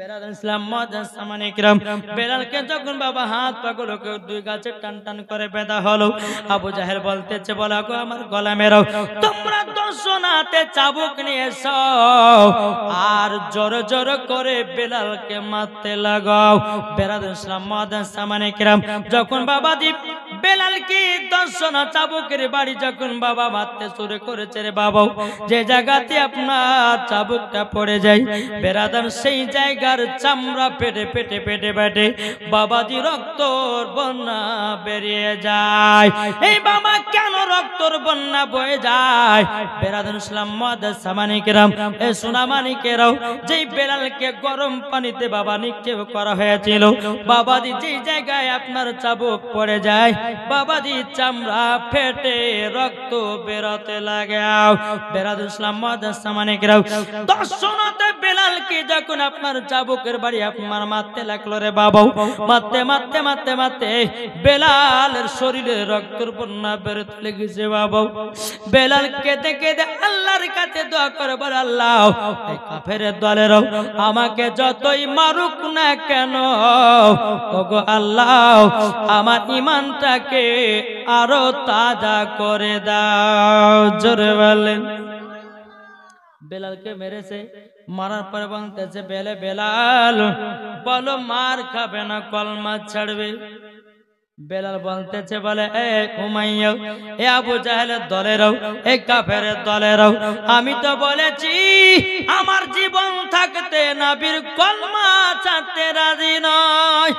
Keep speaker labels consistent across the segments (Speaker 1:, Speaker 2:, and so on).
Speaker 1: বেলাল ইসলাম মুআজ্জামান ইকরাম বেলালকে যখন বাবা হাত পাগুলোকে দুই গাছে টান টান করে বেঁধা হলো, আবু জাহেল বলতেছে, বলা গো আমার গলা মেরাও, তোমরা 10 জন হাতে চাবুক নিয়ে এসো আর জোরে জোরে করে বেলালকে মারতে লাগাও। বেলাল ইসলাম মুআজ্জামান ইকরাম যখন বাবাজি বেলালকে 10 জন চাবুকের বাড়ি যখন বাবা মারতে শুরু করেছে রে বাবা, যে জায়গাতে আপনার চাবুকটা পড়ে যায় বেরাদার সেই জায়গার চামড়া পেটে পেটে পেটে পেটে বাবাজি রক্তর বন্যা বেরিয়ে যায়। এই বাবা কেন রক্তর বন্যা বয়ে যায়? বেরাদার ইসলাম মুআজ্জামান ইকরাম এ সোনামানিকেরাও, যেই বেলালকে গরম পানিতে বাবা নিক্ষেপ করা হয়েছিল, বাবাজি যেই জায়গায় আপনার চাবুক পড়ে যায় বাবাজি চামড়া ফেটে রক্ত বেরোতে লাগে। বেরাদার ইসলাম মুআজ্জামান ইকরাম 10 জনতে বেলালকে যখন আপনার চাবুকের বাড়ি আপনার মারতে লাগলো রে বাবা, মারতে মারতে মারতে মারতে বেলালের শরীরে রক্তর বন্যা বেরোতে লেগেছে বাবা। বেলাল কেঁদে কেঁদে আল্লাহর কাছে দোয়া করে বলে, আল্লাহ এই কাফেরের দলেরও আমাকে যতই মারুক না কেন, ওগো আল্লাহ আমার ঈমানটাকে আরো তাজা করে দাও। জোরে বলেন। বেলালকে মেরেছে, মারার পরে বলতেছে, বেলাল বলো মার খাবে না কলমা ছাড়বে? বেলাল বলতেছে, বলে এ উমাইয়া, এ আবু জাহেলের দলেরও, এ কাফেরের দলেরও, আমি তো বলেছি আমার জীবন থাকতে নবীর কলমা ছাড়তে রাজি নয়।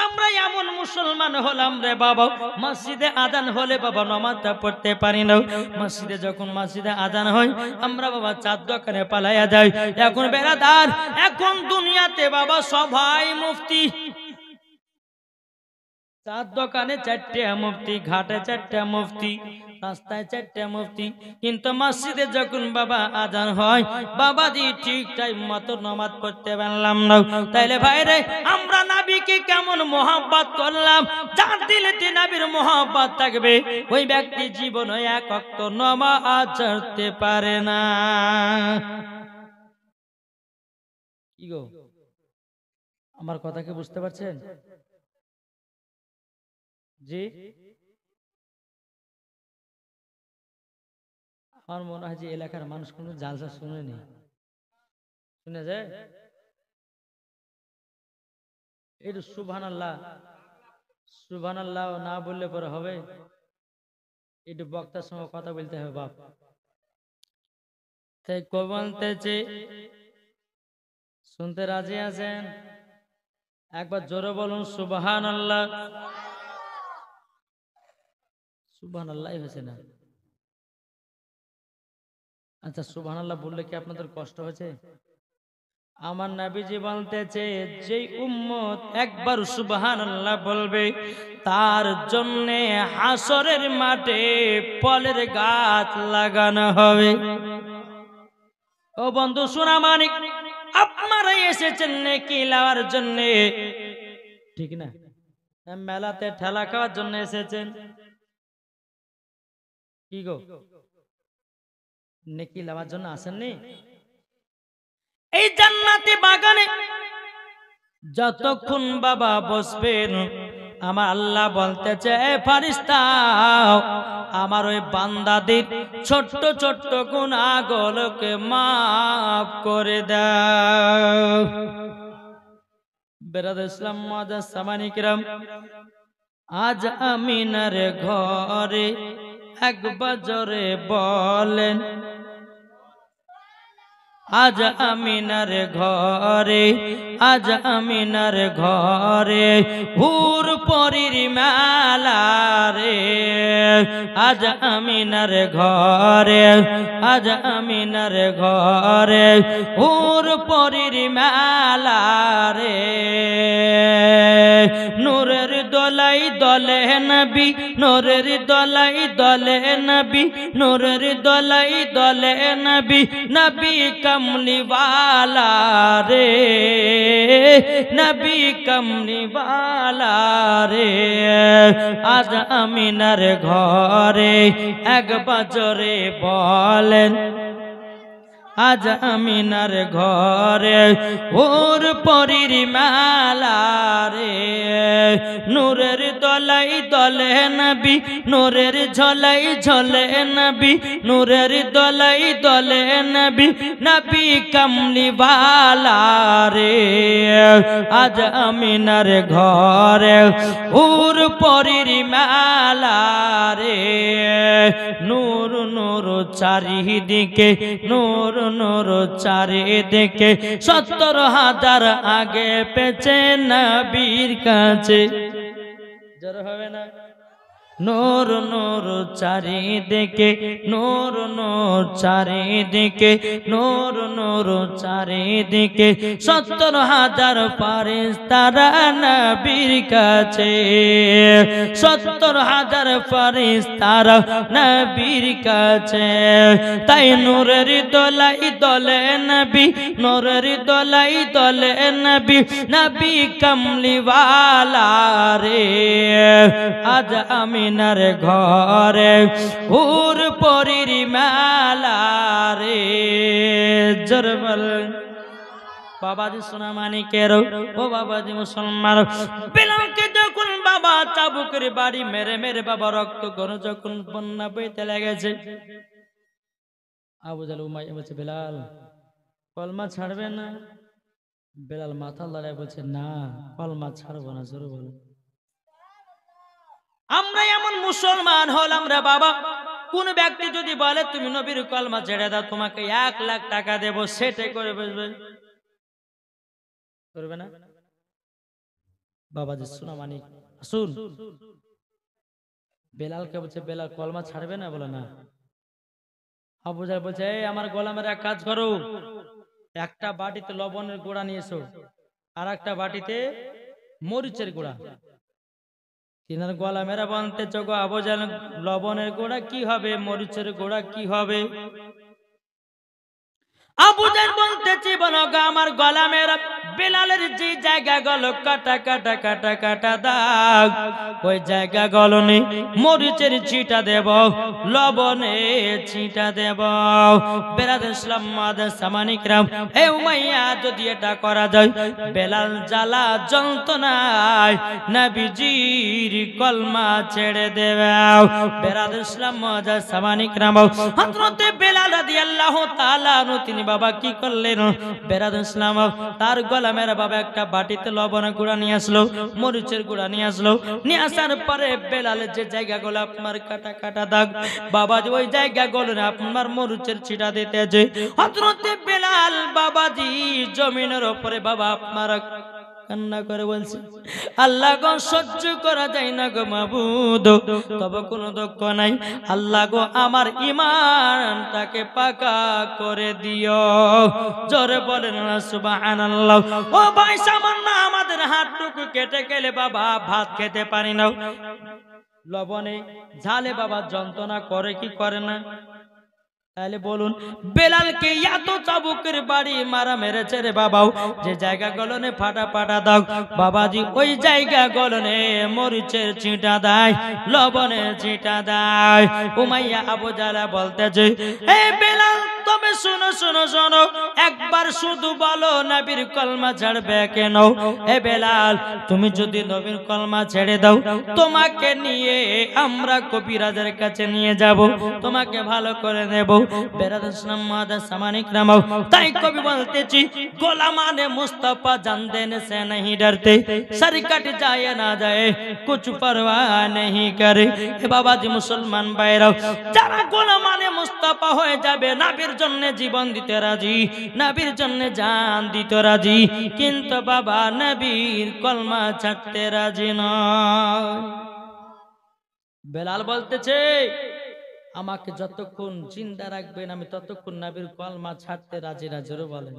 Speaker 1: আমরা এমন মুসলমান হলাম রে বাবা, মসজিদে আজান হলে বাবা নামাজটা পড়তে পারি না। মসজিদে যখন মসজিদে আজান হয় আমরা বাবা চার দোকানে পালাইয়া যাই। এখন বেরাদার, এখন দুনিয়াতে বাবা সবাই মুফতি, চার দোকানে 4টে মুফতি, ঘাটে 4টে মুফতি, রাস্তায় 4টে মুফতি, কিন্তু মসজিদে যখন বাবা আজান হয় বাবাজি ঠিক টাইম মতো নামাজ পড়তে পারলাম না। তাইলে ভাইরে আমরা নবীকে কেমন মোহাব্বত করলাম? যার দিলেতে নবীর মোহাব্বত থাকবে ওই ব্যক্তি জীবনে এক ওয়াক্ত নামাজ ছাড়তে পারে না। কি গো, আমার কথা কি বুঝতে পারছেন? জি, আমার মনে হয় যে এলাকার মানুষ কোনো জালসা শুনেনি, শুনে যায় একটু সুবহানাল্লাহ সুবহানাল্লাহ না বললে পরে হবে, একটু বক্তার সঙ্গে কথা বলতে হবে বাপ। তাই বলতেছে, শুনতে রাজি আছেন? একবার জোরে বলুন সুবহানাল্লাহ। সুবহানাল্লাহ হয়েছে না? আচ্ছা, সুবহানাল্লাহ বললে কি আপনাদের কষ্ট হয়েছে? আমার নবীজি বলতেছে, যেই উম্মত একবার সুবহানাল্লাহ বলবে তার জন্য হাসরের মাঠে ফলের গাছ লাগানো হবে। ও বন্ধু সোনামানিক, আপনারা এসেছেন নেকি লাওয়ার জন্য, ঠিক না? মেলাতে ঠেলা খাওয়ার জন্য এসেছেন? কি গো, নেকি লাওয়ার জন্য আসেননি? এই জান্নাতি বাগানে যতক্ষণ বাবা বসবেন আমার আল্লাহ বলতেছে, ফারিস্তা আমার ওই বান্দাদের ছোট্ট ছোট্ট গুনাহগুলোকে মাফ করে দাও। বেরাদার ইসলাম মুআজ্জামান ইকরাম, আজ আমিনার ঘরে একবার জোরে বলেন, আজ আমিনার ঘরে, আজ আমিনার ঘরে হুর পরীর মেলা রে, আজ আমিনার ঘরে, আজ আমিনার ঘরে হুর পরীর মেলা রে। নূরের দোলাই দলে নবী, নূরের দোলাই দলে নবী, নূরের দোলাই দলে নবী, নবী কমলি वाला রে, নবী কমলি वाला রে। আজ আমিনার ঘরে এক বজরে বলেন, আজ আমিনার ঘরে ওর পরীর মালা রে নূরের দলাই দলে নবী নূরের ঝলাই ঝলে নবী নূরের দলাই দলে নবী নবী কামলিওয়ালা রে আজ আমিনার ঘরে ওর পরীর মালা রে নূর নূর চারিদিকে নূর নূর চারিদিকে 70,000 আগে পেছে নবীর কাছে জোর হবে না নূর নূর চারিদিকে নূর নূর চারিদিকে নূর নূর চারিদিকে 70,000 ফারিস্তারা নবীর কাছে 70,000 ফারিস্তারা নবীর কাছে তাই নূরের দলাই দলে নবী নূরের দলাই দলে নবী নবী কামলিওয়ালা রে আজ আমিনার ঘরে ওর পরীর মালা রে জোর বলেন বাবাজি সোনা মানিকের ও বাবাজি মুসলমান বেলালকে যখন বাবা চাবুকের বাড়ি মেরে মেরে বাবা রক্ত গরু যখন বন্যা বইতে লেগেছে আবু জাহল উমাইয়া বলছে বেলাল কলমা ছাড়বে না বেলাল মাথা লড়াই বলছে না কলমা ছাড়বো না জোরে বলো আমরা এমন মুসলমান হলাম রে বাবা কোন ব্যক্তি যদি বলে তুমি নবীর কলমা ছেড়ে দাও তোমাকে 1 লাখ টাকা দেব সেটাই করে বসবে করবে না বাবাজি শোনা মানিক শুন বেলালকে বলছে বেলাল কলমা ছাড়বে না বলে না আবু জাহল বলছে এই আমার গোলামের এক কাজ করো একটা বাটিতে লবণের গুঁড়া নিয়ে এসো আর একটা বাটিতে মরিচের গুঁড়া তিনার গোলামেরা বলতে চোখ আবু জাহল লবণের গুঁড়া কি হবে মরিচের গুঁড়া কি হবে আবু জাহল বলতেছি বলো আমার গোলামেরা বেলালের যে জায়গা গুলো কাটা কাটা কাটা কাটা দাগ ওই জায়গা গুলো নেই মরিচের ছিটা দেব লবণের ছিটা দেব বেরাদের ইসলাম মাদার সামানিকরাম হে উমাইয়া যদি এটা করা যায় বেলাল জ্বালা যন্ত্রণায় নবীজির কলমা ছেড়ে দেবে বেরাদের ইসলাম মাদার সামানিকরাম হযরত বেলাল রাদিয়াল্লাহু তাআলা তিনি বাবা কি করলেন বেরাদের ইসলাম তার গোলামের বাবা একটা বাটিতে লবণের গুঁড়া নিয়ে আসলো মরিচের গুঁড়া নিয়ে আসলো নিয়ে আসার পরে বেলালের যে জায়গাগুলো আপনার কাটা কাটা দাগ বাবাজি ওই জায়গাগুলো আপনার মরিচের ছিটা দিতেছে হযরত বেলাল বাবাজি জমিনের উপরে বাবা আপনার কান্না করে বলছে আল্লাহ গো সহ্য করা যায় না গো মাবুদ তবে কোনো দুঃখ নাই আল্লাহ গো আমার ঈমানটাকে পাকা করে দিও জোরে বলেন না সুবহানাল্লাহ ও ভাই সামান্য আমাদের হাতটুকু কেটে গেলে বাবা ভাত খেতে পারি না লবণে ঝালে বাবা যন্ত্রণা করে কি করে না তাহলে বলুন বেলালকে এত চাবুকের বাড়ি মারা মেরেছে রে বাবাও যে জায়গা গলনে ফাটা ফাটা দাও বাবাজি ওই জায়গা গলনে মরিচের ছিটা দেয় লবণের ছিটা দেয় উমাইয়া আবু জাহল বলতেছে হে বেলাল তবে শুনো শুনো শোনো একবার শুধু বলো নবীর কলমা ছাড়বে কেন হে বেলাল তুমি যদি নবীর কলমা ছেড়ে দাও তোমাকে নিয়ে আমরা কবিরাজের কাছে নিয়ে যাব তোমাকে ভালো করে নেব বেরাদের ইসলাম মাদার সামানিকরাম তাই কবি বলতেছি গোলামানে মুস্তাফা জান দেने से नहीं डरते सर कट जाए ना जाए कुछ परवाह नहीं करे হে বাবাজি মুসলমান ভাইরা যারা গোলামানে মুস্তাফা হয়ে যাবে নবীর জন্য জীবন দিতে রাজি নবীর জন্য জান দিতে রাজি কিন্তু বাবা নবীর কলমা ছাড়তে রাজি নয় বেলাল বলতেছে আমাকে যতক্ষণ জিন্দা রাখবেন আমি ততক্ষণ নবীর কলমা ছাড়তে রাজি না জোরে বলেন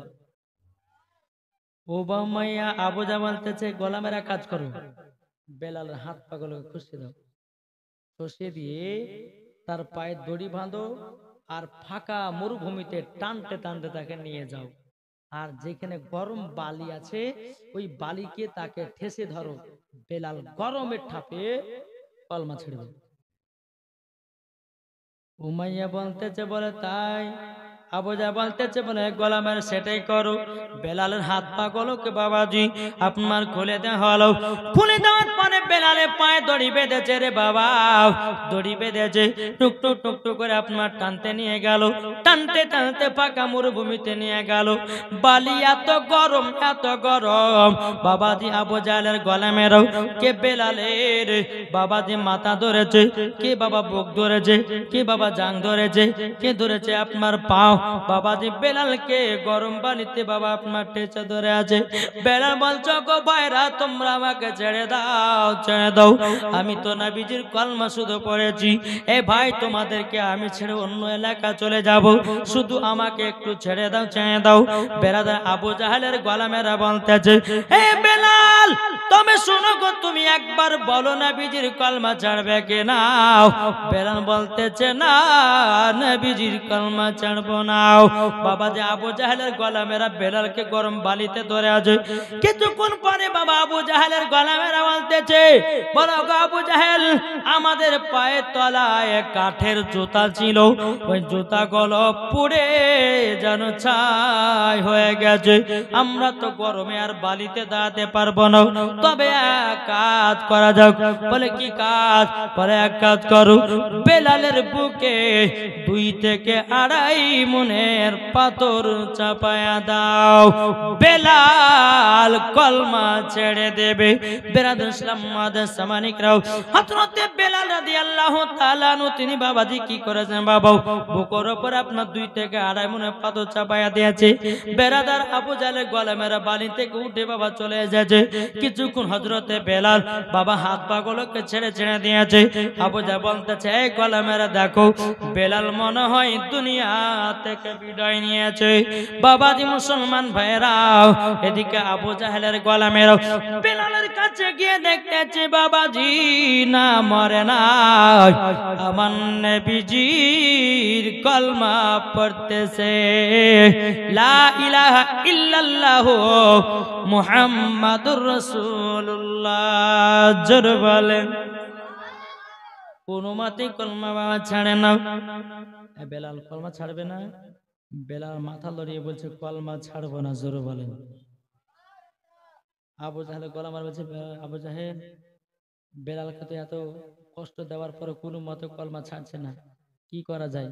Speaker 1: ও বামাইয়া আবু জাহল বলতেছে গোলামেরা কাজ করো বেলালের হাত পাগুলোকে খুশি দাও খুশি দিয়ে তার পায়ে দড়ি বাঁধো আর ফাঁকা মরুভূমিতে টানতে টানতে তাকে নিয়ে যাও আর যেখানে গরম বালি আছে ওই বালিকে তাকে ঠেসে ধরো বেলাল গরমের ঠাপে কলমা ছেড়ে দেবে উমাইয়া বলতেছে বলে তাই আবু জাহেল বলতেছে বলে গোলামের সেটাই করো। বেলালের হাত পা গুলোকে বাবাজি আপনার খুলে দেওয়া হলো। খুলে দেওয়ার পরে বেলালের পায়ে দড়ি বেঁধেছে রে বাবা, দড়ি বেঁধেছে, টুকটুক টুকটুক করে আপনার টানতে নিয়ে গেল। টানতে টানতে পাকা মরুভূমিতে নিয়ে গেল। বালি এত গরম এত গরম বাবাজি আবু জাহেলের গোলামেরও কে বেলালের বাবাজি মাথা ধরেছে, কে বাবা বুক ধরেছে, কে বাবা জাং ধরেছে, কে ধরেছে আপনার পাও। বাবাজি বেলালকে গরম পানিতে বাবা আপনার টেচে ধরে আছে। বেলাল বলছো গো ভাইরা তোমরা আমাকে ছেড়ে দাও, ছেড়ে দাও, আমি তো নবীজির কলমা শুধু পড়েছি। এ ভাই তোমাদেরকে আমি ছেড়ে অন্য এলাকা চলে যাব, শুধু আমাকে একটু ছেড়ে দাও, ছেড়ে দাও। বেরাদার আবু জাহেলের গোলামেরা বলতেছে এ বেলাল তুমি শোনো গো, তুমি একবার বলো নবীজির কলমা ছাড়বে কি না? বেলাল বলতেছে না, নবীজির কলমা ছাড়বো না। বাবা যে আবু জাহেলের গোলামেরা বেলালকে গরম বালিতে ধরে আছে। কিছুক্ষণ পরে বাবা আবু জাহেলের গোলামেরা বলতেছে বলো গো আবু জাহেল, আমাদের পায়ের তলায় কাঠের জুতা ছিল, ওই জুতা গুলো পুড়ে যেন ছাই হয়ে গেছে। আমরা তো গরমে আর বালিতে দাঁড়াতে পারবো না, তবে এক কাজ করা যাক। বলে কি কাজ? পরে এক কাজ করো, বেলালের বুকে 2 থেকে 2.5 মনের পাথর চাপায়া দাও, বেলাল কলমা ছেড়ে দেবে। বেরাদর ইসলাম মাদার সামানিকরাও হযরতে বেলাল রাদিয়াল্লাহু তাআলা আনহু তিনি বাবাজি কি করেছেন বাবা, বুকের উপর আপনার 2 থেকে 2.5 মনের পাথর চাপায়া দিয়েছে। বেরাদার আবু জাহেলের গোলামেরা বালি থেকে উঠে বাবা চলে এসেছে। কিছুক্ষণ হযরতে বেলাল বাবা হাত পা গুলোকে ছেড়ে ছেড়ে দিয়েছে। আবু জাহেল বলতেছে এই গোলামেরা দেখো, বেলাল মনে হয় দুনিয়া থেকে বিদায় নিয়েছে। বাবাজি মুসলমান ভাইরা, এদিকে আবু জাহেলের গোলামেরা বেলালের কাছে গিয়ে দেখতেছে বাবাজি না মরে না, আমার নবীজির কলমা পড়তেছে লা ইলাহা ইল্লাল্লাহু মুহাম্মাদুর রাসূলুল্লাহ। জোরে বলেন কোনো মতে কলমা বাবা ছাড়ে না। বেলাল কলমা ছাড়বে না? বেলাল মাথা লড়িয়ে বলছে কলমা ছাড়বো না। জোরে বলেন। আবু জাহেল গোলামার বলছে আবু জাহেল বেলালকে তো এত কষ্ট দেওয়ার পরে কোনো মতে কলমা ছাড়ছে না, কি করা যায়?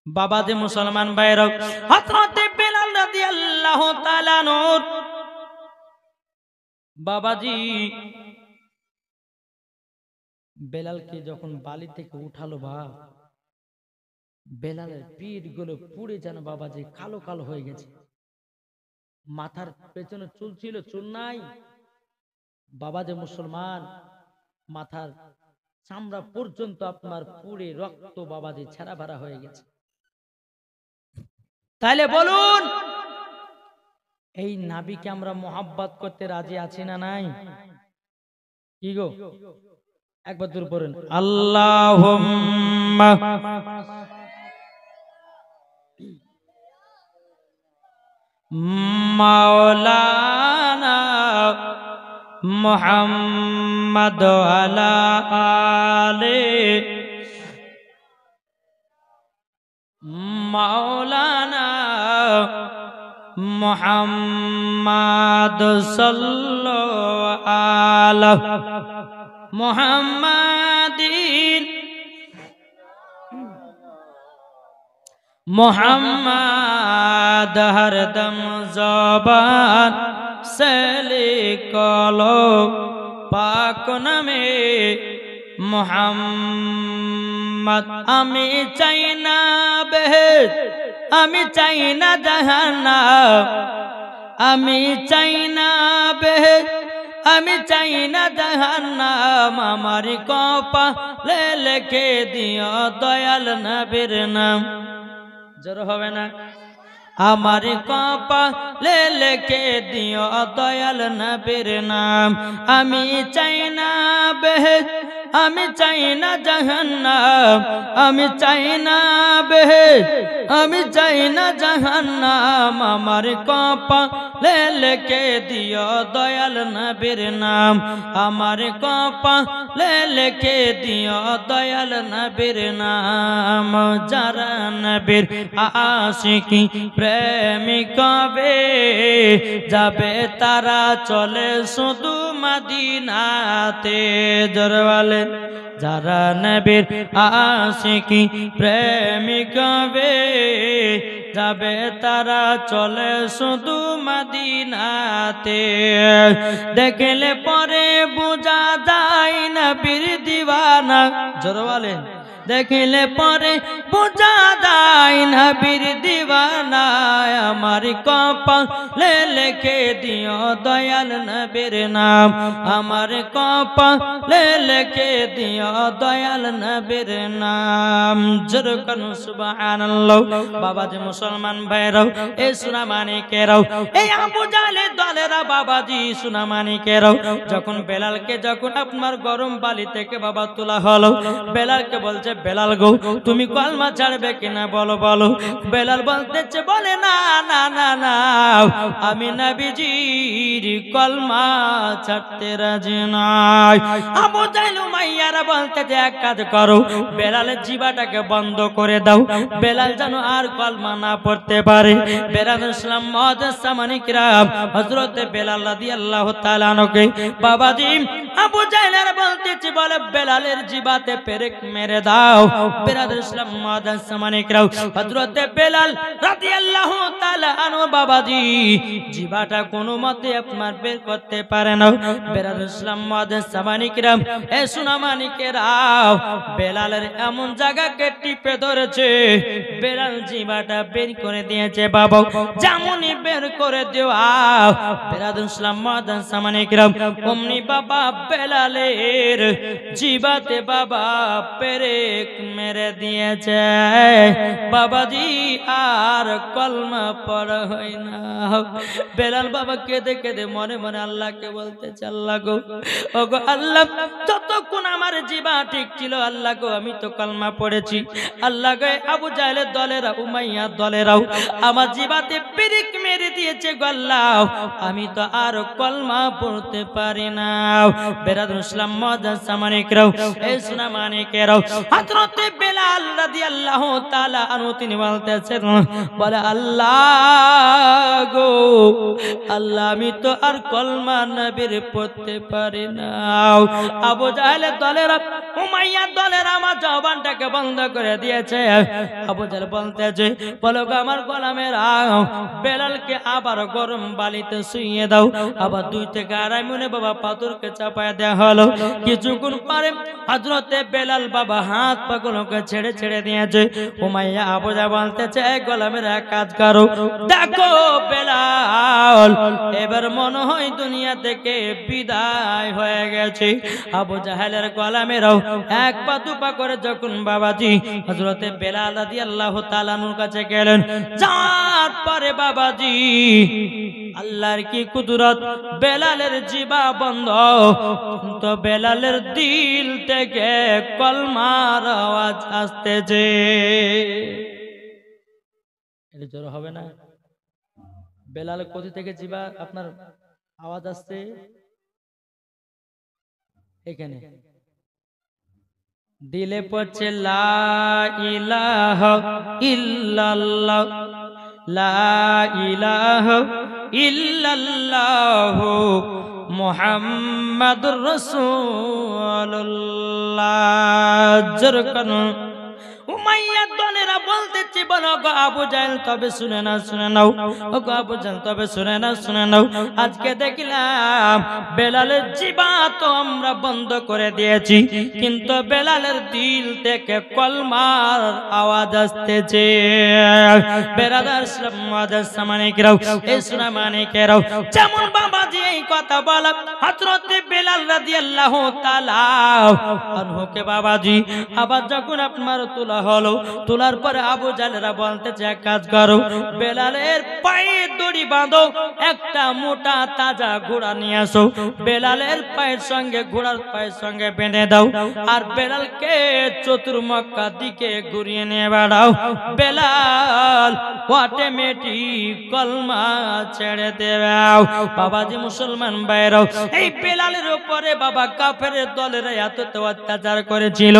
Speaker 1: বাবা যে মুসলমান ভাইরা, হযরতে বেলাল রাদিয়াল্লাহু তাআলা নূর বাবাজি বেলালকে যখন বালি থেকে উঠালো বা বেলালের পিঠ গুলো পুড়ে যেন বাবাজি কালো কালো হয়ে গেছে। মাথার পেছনে চুল ছিল, চুল নাই। বাবা যে মুসলমান মাথার চামড়া পর্যন্ত আপনার পুড়ে রক্ত বাবাজি ছেঁড়া ভাড়া হয়ে গেছে। তাইলে বলুন এই নাবিকে আমরা মোহাব্বত করতে রাজি আছি না নাই? কি গো একবার দূর পড়েন আল্লাহুম্মা মাওলানা মুহাম্মদ আলা আলে মাওলানা মুহাম্মদ সাল্লাল্লাহু আলা মুহাম্মাদিন মুহাম্মদ হরদম জবান से लिखलो पाक नामे मुहम्मद। আমি চাই না বেহেশত, আমি চাই না জাহান্নাম, আমি চাই না বেহেশত, আমি চাই না জাহান্নাম। আমার কপালে লিখে দিও দয়াল নবীর নাম। জোর হবে না? আমার কপালে লিখে দিও দয়াল নবীর নাম। আমি চাই না বেহেশত, আমি চাই না জাহান্নাম, আমি চাই না বেহেশত, আমি চাই না জাহান্নাম। আমার কপালে লিখে দিও দয়াল নবীর নাম, আমার কপালে লিখে দিও দয়াল নবীর নাম। যারা নবীর আশিকি প্রেমিক হবে, যাবে তারা চলে শুধু মদিনাতে। জোরে বলেন, যারা নবীর আশিকি প্রেমিক হবে, যাবে তারা চলে শুধু মদিনাতে। দেখলে পরে বোঝা যায় নবীর দিওয়ানা। জোরে বলেন, দেখলে পরে বোঝা যায় নবীর দিওয়ানা। আমার কপালে লিখে দিও দয়াল নবীর নাম, আমার কপালে লিখে দিও দয়াল নবীর নাম। জোরে করুন সুবহানাল্লাহ। বাবাজি মুসলমান ভাইরাও, এই সোনা মানিকেরাও, এই আবু জাহেলের দলেরা বাবাজি সোনা মানিকেরাও, যখন বেলালকে যখন আপনার গরম বালি থেকে বাবা তোলা হলো, বেলালকে বলছে, বেলাল গো তুমি কলমা ছাড়বে কিনা বলো বলো। বেলাল বলতেছে, বলে না না না না, আমি নবীজির কলমা ছাড়তে রাজি নাই। আবু জাহেল উমাইয়ারা বলতেছে, এক কাজ করো, বেলালের জিহ্বাটাকে বন্ধ করে দাও, বেলাল যেন আর কলমা না পড়তে পারে। বেলাল ইসলাম মুআজ্জামানি কিরাম, হযরত বেলাল রাদিয়াল্লাহু তাআলা আনহুকে বাবাজি আবু জাহেলেরা বলতেছে, বলে বেলালের জিহ্বাতে পেরেক মেরে দাও। বেরাদর ইসলাম মুআজ্জামানি কিরাম, হযরত বেলাল রাদিয়াল্লাহু তাআলা আনহু বাবাজি জিহ্বাটা কোনো মতে আপনার বের করতে পারে না। বেরাদর ইসলাম মুআজ্জামানি কিরাম, এ সোনা মানিকেরাও, বেলালের এমন জায়গাকে টিপে ধরেছে, বেলাল জিহ্বাটা বের করে দিয়েছে বাবা। যেমনই বের করে দেওয়া, বেরাদর ইসলাম মুআজ্জামানি কিরাম, অমনি বাবা বেলালের জিহ্বাতে বাবা পেরেক মেরে দিয়েছে বাবাজি, আর কলমা পড়া হয় না। বেলাল বাবা কেঁদে কেঁদে মনে মনে আল্লাহকে বলতেছে, আল্লাহ গো, ও গো আল্লাহ, যতক্ষণ আমার জিহ্বা ঠিক ছিল আল্লাহ গো, আমি তো কলমা পড়েছি। আল্লাহ গো, আবু জাহেলের দলেরা, উমাইয়া দলেরাও আমার জিহ্বাতে পেরেক মেরে দিয়েছে গো আল্লাহ, আমি তো আর কলমা পড়তে পারি না। বেরাদর ইসলাম মুআজ্জামানি কিরাম, এই সোনা মানিকেরাও, হযরত বেলাল রাদিয়াল্লাহু তাআলা আনহু তিনি বলতেছেন, বলে আল্লাহ গো আল্লাহ, আমি তো আর কলমা নবীর পড়তে পারি না। আবু জাহেলের দলেরা, উমাইয়ার দলেরা আমার জবানটাকে বন্ধ করে দিয়েছে। আবু জাহেল বলতেছে, বলো গো আমার গোলামেরা, বেলালকে আবার গরম বালিতে শুইয়ে দাও। আবার 2 থেকে 2.5 মিনিট বাবা পাথরকে চাপায় দেওয়া হলো। কিছুক্ষণ পরে হযরতে বেলাল বাবা হাত পাগুলোকে ছেড়ে ছেড়ে দিয়েছে। উমাইয়া আবু জাহেল বলতেছে, গোলামের এক কাজ করো, দেখো বেলাল এবার মনে হয় দুনিয়া থেকে বিদায় হয়ে গেছে। আবু জাহেলের গোলামেরাও এক পা দুপা করে যখন বাবাজি হযরতে বেলাল রাদিয়াল্লাহু তাআলা আনহুর কাছে গেলেন, যার পরে বাবাজি আল্লাহর কি কুদরত, বেলালের জিহ্বা বন্ধ, কিন্তু বেলালের দিল থেকে কলমার আওয়াজ আসতেছে। এটা জোর হবে না? বেলাল কোথা থেকে জিহ্বা আপনার আওয়াজ আসছে? এখানে দিলে পড়ছে লা ইলাহা ইল্লাল্লাহ, লা ইলাহা ইল্লাল্লাহ মুহাম্মাদুর রাসূলুল্লাহ। জোরকান উমাইয়া দলেরা বলতেছে, বলো গো আবু জাহেল, তবে শুনে না, শুনে নাও, ও গো আবু জাহেল, তবে শুনে না, শুনে নাও। আজকে দেখলাম বেলালের জিহ্বা তো আমরা বন্ধ করে দিয়েছি, কিন্তু বেলালের দিল থেকে কলমার আওয়াজ আসতেছে। বেরাদার মুআজ্জামানি কিরাম, এই সোনা মানিকেরাও, যেমন বাবাজি এই কথা বলা হযরত বেলাল রাদিয়াল্লাহু তাআলা আনহুকে বাবাজি আবার যখন আপনার তোলা হলো। তোলার পরে আবু জাহেলরা বলতেছে এক কাজ করো, বেলালের পায়ে দড়ি বাঁধো, একটা মোটা তাজা ঘোড়া নিয়ে আসো, বেলালের পায়ের সঙ্গে ঘোড়ার পায়ের সঙ্গে বেঁধে দাও, আর বেলালকে চতুর্মুখা দিকে ঘুরিয়ে নিয়ে বেড়াও। বেলাল অটোমেটিক কলমা ছেড়ে দেও। বাবাজি মুসলমান ভাইরাও, এই বেলালের উপরে বাবা কাফেরের দলের এত অত্যাচার করেছিল,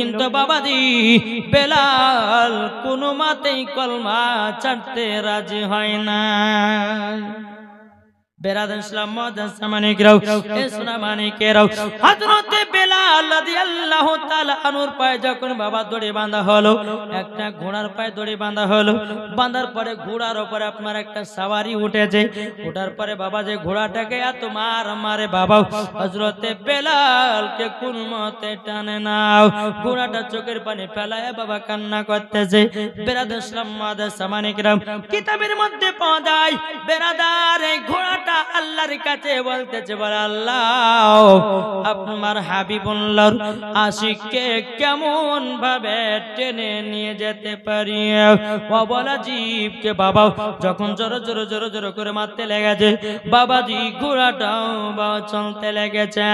Speaker 1: কিন্তু বাবাজি বেলাল কোনো মতেই কলমা ছাড়তে রাজি হয় না। বেরাদান ইসলাম মুআজ্জাজ সামানিকরাও, ইসলাম মানিকেরাও, হযরতে বেলাল রাদিয়াল্লাহু তাআলা আনুর পায়ে যখন বাবা দড়ি বাঁধা হলো, একটা ঘোড়ার পায়ে দড়ি বাঁধা হলো, বাঁধার পরে ঘোড়ার উপরে আপনার একটা সওয়ারি উঠেছে, ওঠার পরে বাবা যে ঘোড়াটাকে এত মারে বাবা, হযরতে বেলালকে কোন মতে টানে নাও, ঘোড়াটা চোখের পানি ফেলায় বাবা কান্না করতেছে। বেরাদান ইসলাম মুআজ্জাজ সামানিকরাও, কিতাবের মধ্যে পাওয়া যায় বেরাদার এই ঘোড়াটা আল্লাহর কাছে বলতেছে, বলে আল্লাহ আপনার হাবিবুল্লাহর আশিককে কেমন ভাবে টেনে নিয়ে যেতে পারি। ও বলা জীবকে বাবা যখন জোরে জোরে জোরে জোরে করে মারতে লেগেছে, বাবাজি ঘোড়াটাও বাবা চলতে লেগেছে।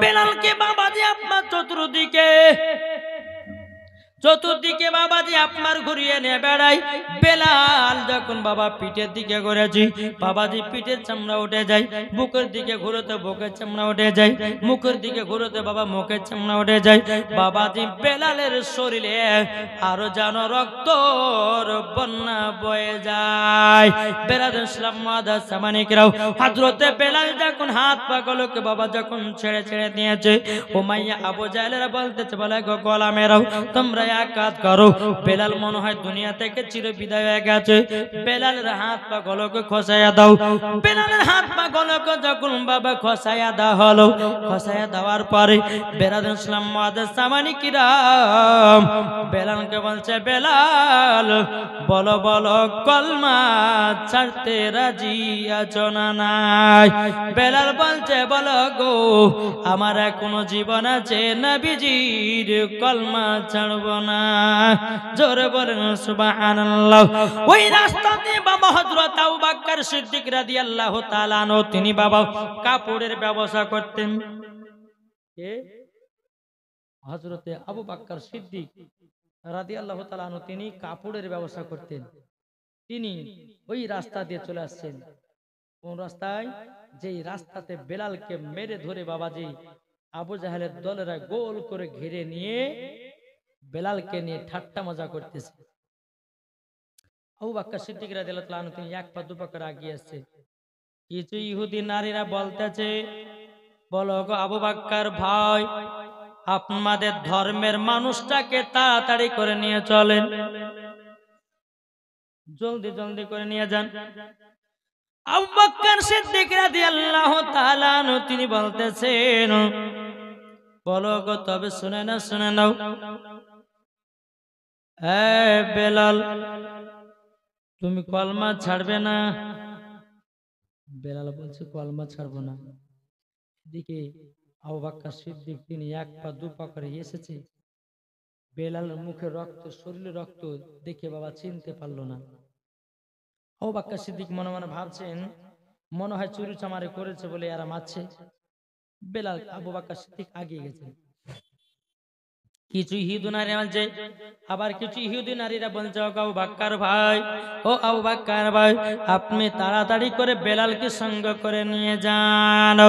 Speaker 1: বেলালকে বাবাজি আপনার চতুর্দিকে বাবাজি আপনার ঘুরিয়ে নিয়ে বেড়াই। বেলাল যখন বাবা পিঠের দিকে ঘুরেছি, বাবাজি পিঠের চামড়া উঠে যায়, বুকের দিকে ঘুরোতে বুকের চামড়া উঠে যায়, মুখের দিকে ঘুরোতে বাবা মুখের চামড়া উঠে যায়। বাবাজি বেলালের শরীরে আরো যেন রক্তর বন্যা বয়ে যায়। বেরাদান ইসলাম মুআজ্জাজ সামানিকরাও, হযরতে বেলাল যখন হাত পা গুলোকে বাবা যখন ছেড়ে ছেড়ে দিয়েছে, উমাইয়া আবু জাহেলরা বলতেছে, বলে গো গোলামেরাও তোমরা এক কাজ করো, বেলাল মনে হয় দুনিয়া থেকে চির বিদায় হয়ে গেছে, বেলালের হাত পা গুলোকে খসাইয়া দাও। বেলালের হাত পা গুলোকে যখন বাবা খসাইয়া দেওয়া হলো, খসাইয়া দেওয়ার পরে বেরাদান ইসলাম মুআজ্জাজ সামানিকরাম বেলালকে বলছে, বেলাল বলো বলো কলমা ছাড়তে রাজি আছো না নাই? বেলাল বলছে, বলো গো আমার এখনো জীবন আছে, নবীজির কলমা ছাড়ব না। জোরে বলেন সুবহানাল্লাহ। ওই রাস্তা দিয়ে বাবা হযরত আবু বকর সিদ্দিক রাদিয়াল্লাহু তাআলা আনহু তিনি বাবা কাপড়ের ব্যবসা করতেন। কে? হযরতে আবু বকর সিদ্দিক রাদিয়াল্লাহু তাআলা আনহু তিনি কাপড়ের ব্যবসা করতেন। তিনি ওই রাস্তা দিয়ে চলে আসছেন। কোন রাস্তায়? যেই রাস্তাতে বেলালকে মেরে ধরে বাবাজি আবু জাহেলের দলেরা গোল করে ঘিরে নিয়ে বেলালকে নিয়ে ঠাট্টা মজা করতেছে। আবু বকর সিদ্দিক রাদিয়াল্লাহু তাআলা আনহু তিনি এক পা দু পা করে এগিয়ে আসছে। কিছু ইহুদি নারীরা বলতেছে, বলো গো আবু বকর ভাই, আপনাদের ধর্মের মানুষটাকে তাড়াতাড়ি করে নিয়ে চলেন, জলদি জলদি করে নিয়ে যান। আবু বকর সিদ্দিক রাদিয়াল্লাহু তাআলা আনহু তিনি বলতেছেন, বলো গো তবে শুনে নাও, বেলাল তুমি কলমা ছাড়বে না? বেলাল বলছে, কলমা ছাড়বো না। এদিকে আবু বকর সিদ্দিক তিনি এক পা দু পা করে এসেছে। বেলালের মুখে রক্ত, শরীরে রক্ত দেখে বাবা চিনতে পারলো না। আবু বকর সিদ্দিক মনে মনে ভাবছেন, মনে হয় চুরি চামারি করেছে বলে এরা মারছে। বেলাল আবু বকর সিদ্দিক আগিয়ে গেছে। কিছু ইহুদি নারী বলছে, আবার কিছু ইহুদি নারীরা বলছে, আবু বকর ভাই, ও আবু বকর ভাই, আপনি তাড়াতাড়ি করে বেলালকে সঙ্গ করে নিয়ে যান।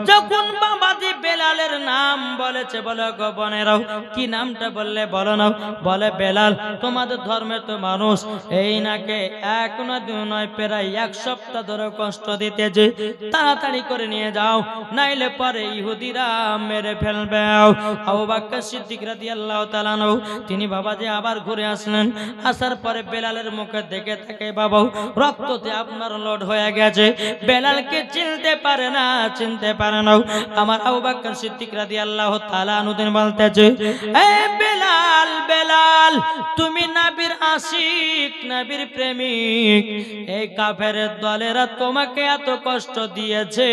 Speaker 1: যখন বাবাজি বেলালের নাম বলেছে, বলে গো বোনেরাও কি নামটা বললে বলো না? বলে, বেলাল তোমাদের ধর্মের তো মানুষ, এই নাকে এক না দুই নয় প্রায় এক সপ্তাহ ধরে কষ্ট দিতেছে, তাড়াতাড়ি করে নিয়ে যাও, নাইলে পরে ইহুদিরা মেরে ফেলবে। আবু বকর সিদ্দিক রাদিয়াল্লাহু তাআলা আনহু তিনি বাবাজি আবার ঘুরে আসলেন। আসার পরে বেলালের মুখে দেখে থাকে বাবা রক্ততে আপনার লোড হয়ে গেছে, বেলালকে চিনতে পারে না। আমার আবু বকর সিদ্দিক রাদিয়াল্লাহু তাআলা আনহু তিনি বলতেছে, এ বেলাল, বেলাল তুমি নবীর আশিক, নবীর প্রেমিক, এই কাফেরের দলেরা তোমাকে এত কষ্ট দিয়েছে,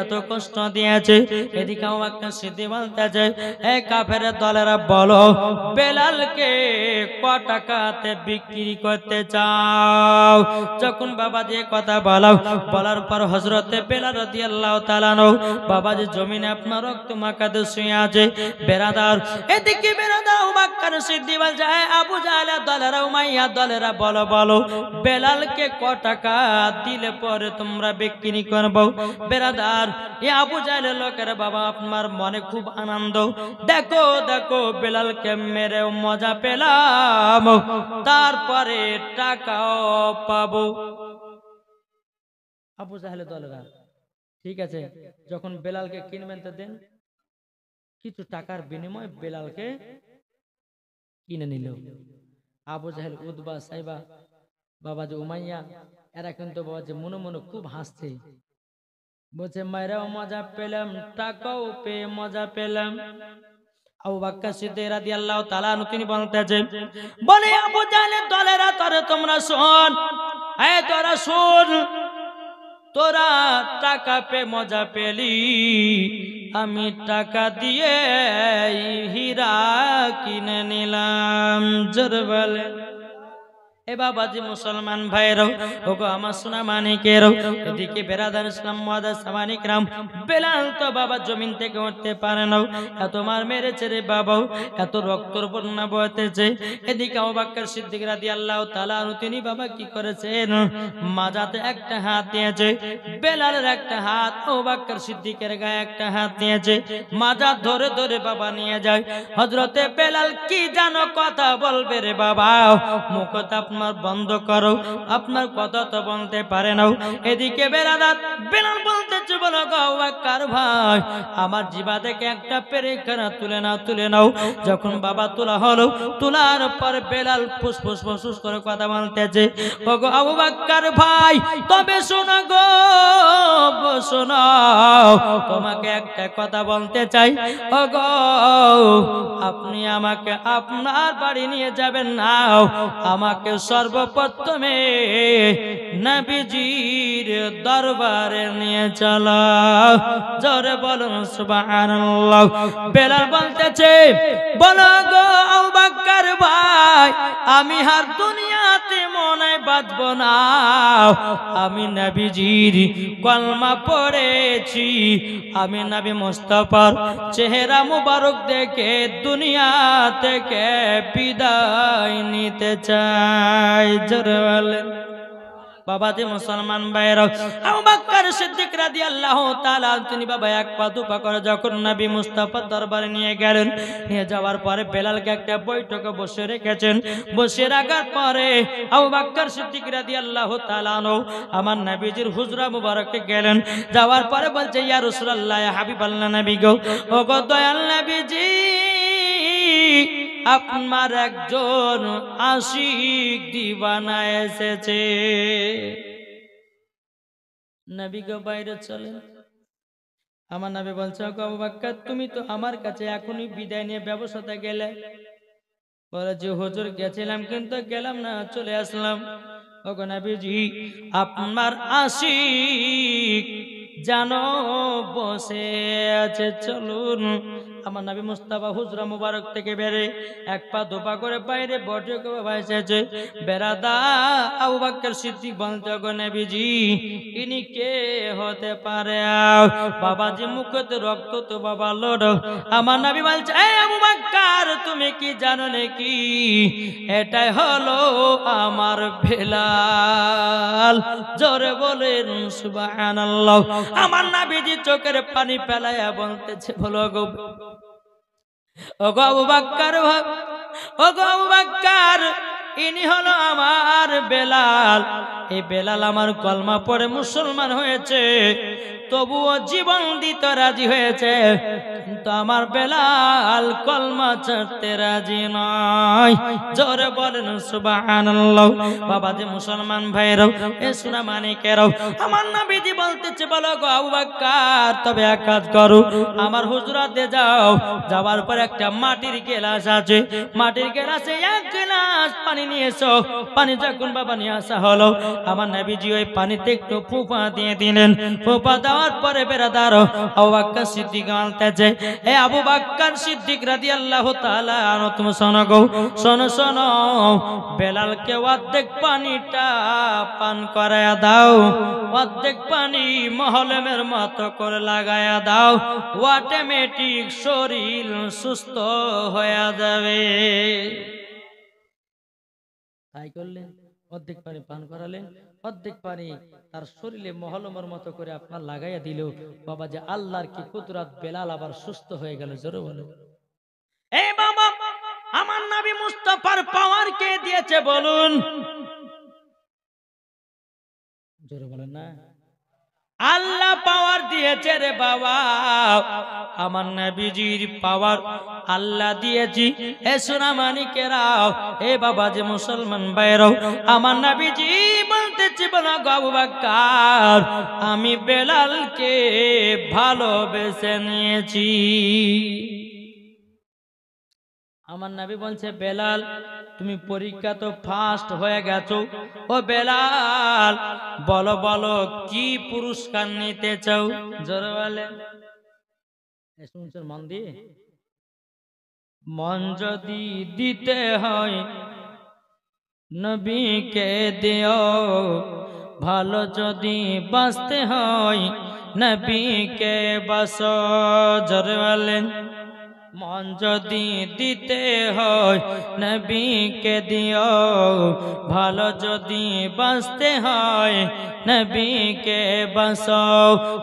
Speaker 1: এত কষ্ট দিয়েছে। এদিকে আবু বকর সিদ্দিক বলতেছে, এই কাফেরের দলেরা বলো বেলালকে ক টাকাতে বিক্রি করতে চাও? যখন বাবাজি কথা বলার পর হযরতে বেলাল রাদিয়াল্লাহু তাআলা বাবাজি জমিনে আপনার রক্ত মাখাতে শুয়ে আছে। বেরাদার এদিকে বেরাদা আবু বকর সিদ্দিক বলছে আবু জাহেল দলেরা উমাইয়া দলেরা বলো বেলালকে ক টাকা দিলে পরে তোমরা বিক্রি করবো? বেরাদার এ আবু জাহেলের লোকেরা বাবা আপনার মনে খুব আনন্দ, দেখো দেখো বেলালকে মেরে মজা পেলাম, তারপরে টাকাও পাবো। আবু জাহেলের দলেরা ঠিক আছে, যখন বেলালকে কিনবেন তো দেন, কিছু টাকার বিনিময়ে বেলালকে কিনে নিল। আবু জাহেল, উতবা, সাইবা, বাবাজি উমাইয়া এরা কিন্তু বাবাজি মনে মনে খুব হাসছে, বলছে মায়েরাও মজা পেলাম, টাকাও পেয়ে মজা পেলাম। আবু বকর সিদ্দিক রাদিয়াল্লাহু তাআলা তিনি বলতেছে, বলে আবু জাহেলের দলেরা তোমরা শোন, তোরা শোন, তোরা টাকা পে মজা পেলি, আমি টাকা দিয়ে হীরা কিনে নিলাম। জোরে বলে এ বাবাজি মুসলমান ভাইরাও, ওগো আমার সোনা মানিকেরও, এদিকে বেরাদার ইসলাম মুআদ্দাস সামানিকরাম, বেলাল তো বাবা জমিন থেকে উঠতে পারে না, এত মার মেরেছে রে বাবাও, এত রক্তর বন্যা বইতেছে। এদিকে আবু বকর সিদ্দিক রাদিয়াল্লাহু তাআলা তিনি বাবা কি করেছেন, মাজাতে একটা হাত দিয়েছে, বেলালের একটা হাত আবু বকর সিদ্দিকের গায়ে একটা হাত দিয়েছে, মাজা ধরে ধরে বাবা নিয়ে যায়। হযরতে বেলাল কি জানো কথা বলবে রে বাবা, মুখটা আপনার বন্ধ করো, আপনার কথা তো বলতে পারে না। এদিকে বেলাল বলতেছে, বলো গো আবু বকর ভাই, আমার জিবা থেকে একটা পেরেকখানা তুলে নাও। যখন বাবা তোলা হলো, তোলার পর বেলাল ফুসফুস ফুসফুস করে কথা বলতেছে, ও গো আবু বকর ভাই, তবে শোনো গো শোনো, তোমাকে একটা কথা বলতে চাই। ও গো আপনি আমাকে আপনার বাড়ি নিয়ে যাবেন না, আমাকে সর্বপ্রথমে নবীজির দরবারে নিয়ে চলো। জোরে বলুন সুবহানাল্লাহ। বেলাল বলতেছে, বলো গো আবু বকর ভাই, আমি আর দুনিয়াতে মনে বাঁচব না, আমি নবীজির কলমা পড়েছি, আমি নবী মুস্তাফার চেহারা মুবারক দেখে দুনিয়া থেকে বিদায় নিতে চাই। জোরে বলেন বাবাজি মুসলমান ভাইরা, আবু বকর সিদ্দিক রাদিয়াল্লাহু তাআলা তিনি বাবা এক পা দুপা করে যখন নবী মুস্তাফার দরবারে নিয়ে গেলেন, নিয়ে যাওয়ার পরে বেলালকে একটা বৈঠকে বসে রেখেছেন। বসে রাখার পরে আবু বকর সিদ্দিক রাদিয়াল্লাহু তাআলা আমার নবীজির হুজরা মুবারকে গেলেন। যাওয়ার পরে বলছে, ইয়া রাসূলুল্লাহ, ইয়া হাবিবাল্লাহ নবী গো, ও গো দয়াল নবীজি, আপনার একজন আশিক দিওয়ানা এসেছে। নবী গো বাইরে চলেন। আমার নবী বলছে, আবু বকর তুমি তো আমার কাছে এখনই বিদায় নিয়ে ব্যবসাতে গেলে। বলে যে হুজুর গেছিলাম কিন্তু গেলাম না, চলে আসলাম। ওগো নবীজি, আপনার আশিক জানো বসে আছে, চলুন। আমার নবী মুস্তাফা হুজরা মুবারক থেকে বেরে এক পা দুপা করে বাইরে বটে এসেছে। বেরাদা আবু বকর সিদ্দিক বলতে, গো নবীজি ইনি কে হতে পারে? বাবাজি মুখতে রক্ত তো বাবা লোড। আমার নবী বলছে, এই আবু বকর তুমি কি জানো নাকি এটাই হলো আমার বেলাল। জোরে বলেন সুবহানাল্লাহ। আমার নবীজি চোখের পানি ফেলায়া বলতেছে, বলো গো ওগো আবু বকর, ওগো আবু বকর, ইনি হলো আমার বেলাল। এই বেলাল আমার কলমা পড়ে মুসলমান হয়েছে, তবুও জীবন দিতে রাজি হয়েছে, কিন্তু আমার বেলাল কলমা ছাড়তে রাজি নয়। জোরে বলেন সুবহানাল্লাহ। বাবাজি মুসলমান ভাইরাও, এ সোনা মানিকেরাও, আমার নবীজি বলতেছে, বলো গো আবু বকর, তবে এক কাজ করো, আমার হুজরাতে যাও, যাওয়ার পর একটা মাটির গেলাস আছে, মাটির গেলাসে এক গ্লাস পানি পানি নিয়ে এসো। পানি যখন বাবা নিয়ে আসা হলো, আমার নবীজি ওই পানিতে একটু ফুঁপা দিয়ে দিলেন। ফুঁপা দেওয়ার পরে বেরাদার আবু বকর সিদ্দিক বলতেছে, এ আবু বকর সিদ্দিক রাদিয়াল্লাহু তাআলা আনহু, তুমি শোনো গো, শোনো শোনো, বেলালকে অর্ধেক পানিটা পান করায়া দাও, অর্ধেক পানি মহলমের মতো করে লাগায়া দাও, অটোমেটিক শরীর সুস্থ হয়ে যাবে। তাই করলেন, অর্ধেক পানি পান করালেন, অর্ধেক পানি তার শরীরে মহলমের মতো করে আপনার লাগাইয়া দিল। বাবা যে আল্লাহর কি কুদরত, বেলাল আবার সুস্থ হয়ে গেল। জোরে বলো। এই বাবা, আমার নবী মুস্তাফার পাওয়ার কে দিয়েছে বলুন? জোরে বলেন না। আল্লাহ পাওয়ার দিয়েছে রে বাবা। আমার নবীজির পাওয়ার আল্লাহ দিয়েছি। এ সোনা মানিকেরাও, এ বাবা যে মুসলমান ভাইরাও, আমার নবীজি বলতেছি, বলা গো আবু বকর, আমি বেলালকে ভালোবেসে নিয়েছি। আমার নবী বলছে, বেলাল তুমি পরীক্ষা তো ফার্স্ট হয়ে গেছো। ও বেলাল, বলো বলো কি পুরস্কার নিতে চাও? জোরে বলে। শুনছেন মন দিয়ে? মন যদি দিতে হয় নবীকে দিও, ভালো যদি বাঁচতে হয় নবীকে বাসো। জোরে বলেন। মন যদি দিতে হয় নবীকে দিও, ভালো যদি বাঁচতে হয় নবীকে বাসো।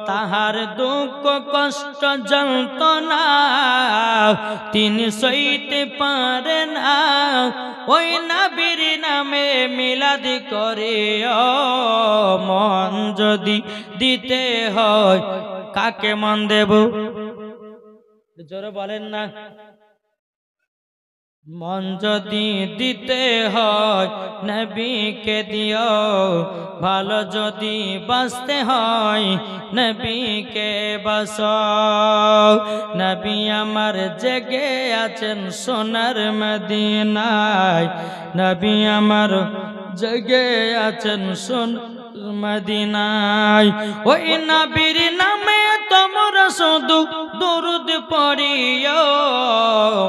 Speaker 1: তাহার দুঃখ কষ্ট যন্ত্রণা তিনি সইতে পারে না, ওই নবীর নামে মিলাদ করে। মন যদি দিতে হয় কাকে মন দেব? জোরে বলেন না। মন যদি দিতে হয় নবীকে দিও, ভালো যদি বাঁচতে হয় নবীকে বাসো। নবী আমার জেগে আছেন সোনার মদিনায়, নবী আমার জেগে আছেন সোনার মদিনায়। ওই নবীর নামে তোমরা শুধু দরুদ পড়িও।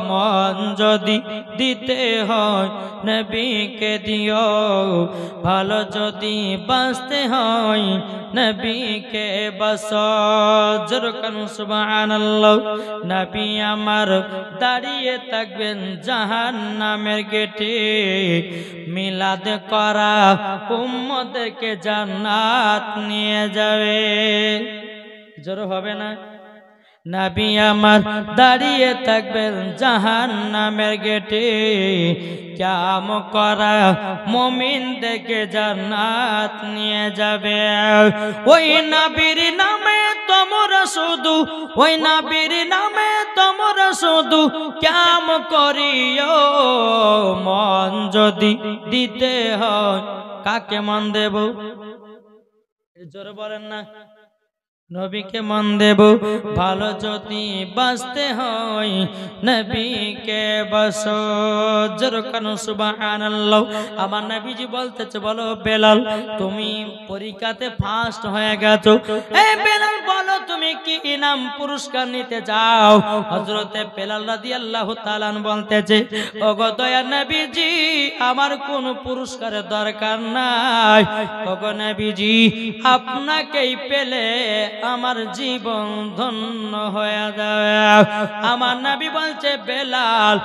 Speaker 1: মন যদি দিতে হয় নবীকে দিও, ভালো যদি বাঁচতে হয় নবীকে বাসো। জোরে কানুন সুবহানাল্লাহ। নবী আমার দাঁড়িয়ে থাকবেন জাহান্নামের গেটে, মিলাদ করা উম্মতকে জান্নাত নিয়ে যাবে। জোরে হবে না? নবী আমার দাঁড়িয়ে থাকবেন জাহান্নামের গেটে, কিয়াম করা মুমিনদেরকে জান্নাত নিয়ে যাবে। ওই নবীর নামে তোমরা শুধু, ওই নবীর নামে তোমরা শুধু কিয়াম করিও। মন যদি দিতে হয় কাকে মন দেব? জোরে বলেন না। নবীকে মন দেব, ভালো যদি বাঁচতে হয় নবীকে বাসো। জোরে কানুন সুবহানাল্লাহ। আমার নবীজি বলতেছে, বলো বেলাল তুমি পরীক্ষাতে ফার্স্ট হয়ে গেছো। এই বেলাল বলো তুমি কি ইনাম পুরস্কার নিতে চাও? হযরতে বেলাল রাদিয়াল্লাহু তাআলা বলতেছে, ওগো দয়ার নবীজি, আমার কোনো পুরস্কারের দরকার নাই। ওগো নবীজি, আপনাকেই পেলে আমার জীবন ধন্য হয়ে যাবে। আমার নবী বলছে, বেলাল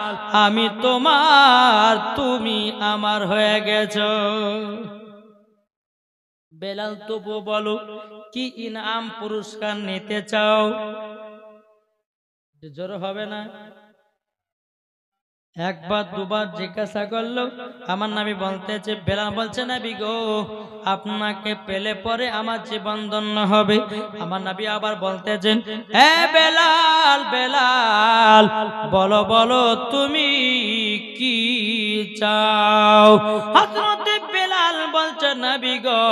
Speaker 1: আমি তোমার, তুমি আমার হয়ে গেছো। বেলাল তবু বলো কি ইনাম পুরস্কার নিতে চাও? জোর হবে না। একবার দুবার জিজ্ঞাসা করলো। আমার নবী বলতেছে, বেলাল বলছে, নবী গো আপনাকে পেলে পরে আমার জীবন ধন্য হবে। আমার নবী আবার বলতেছেন, এ বেলাল, বেলাল বলো বলো তুমি কি চাও? হযরত বেলাল বলছে, নবী গো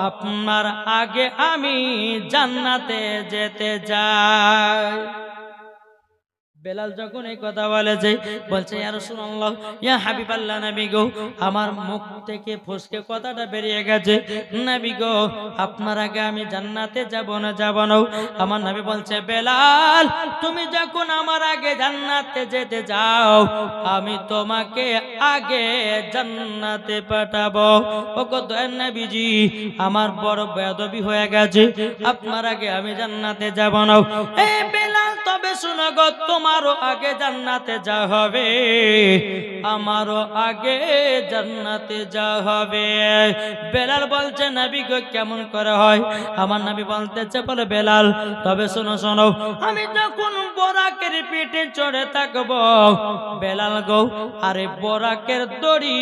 Speaker 1: আপনার আগে আমি জান্নাতে যেতে চাই। বেলাল যখন এই কথা বলেছে, বলছে ইয়া রাসূলুল্লাহ, ইয়া হাবিবাল্লাহ, নবী গো, আমার মুখ থেকে ফসকে কথাটা বেরিয়ে গেছে, নবী গো, আপনার আগে আমি জান্নাতে যাব না, যাব না। আমার নবী বলছে, বেলাল, তুমি যখন আমার আগে জান্নাতে যেতে যাও, আমি তোমাকে আগে জান্নাতে পাঠাবো। ওগো দয়ার নবীজি, আমার বড় বেয়াদবি হয়ে গেছে, আপনার আগে আমি জান্নাতে যাব না। এ বেলাল, তবে শুনো গো, তোমারও আগে জান্নাতে যা হবে, আমারও আগে জান্নাতে যা হবে। বেলাল বলছে, নবী গো, কেমন করে হয়? আমার নবী বলতেছে, বলে বেলাল, তবে শোনো শোনো, আমি যখন বোরাকের পিঠে চড়ে থাকবো, বেলাল গো, আরে বোরাকের দড়ি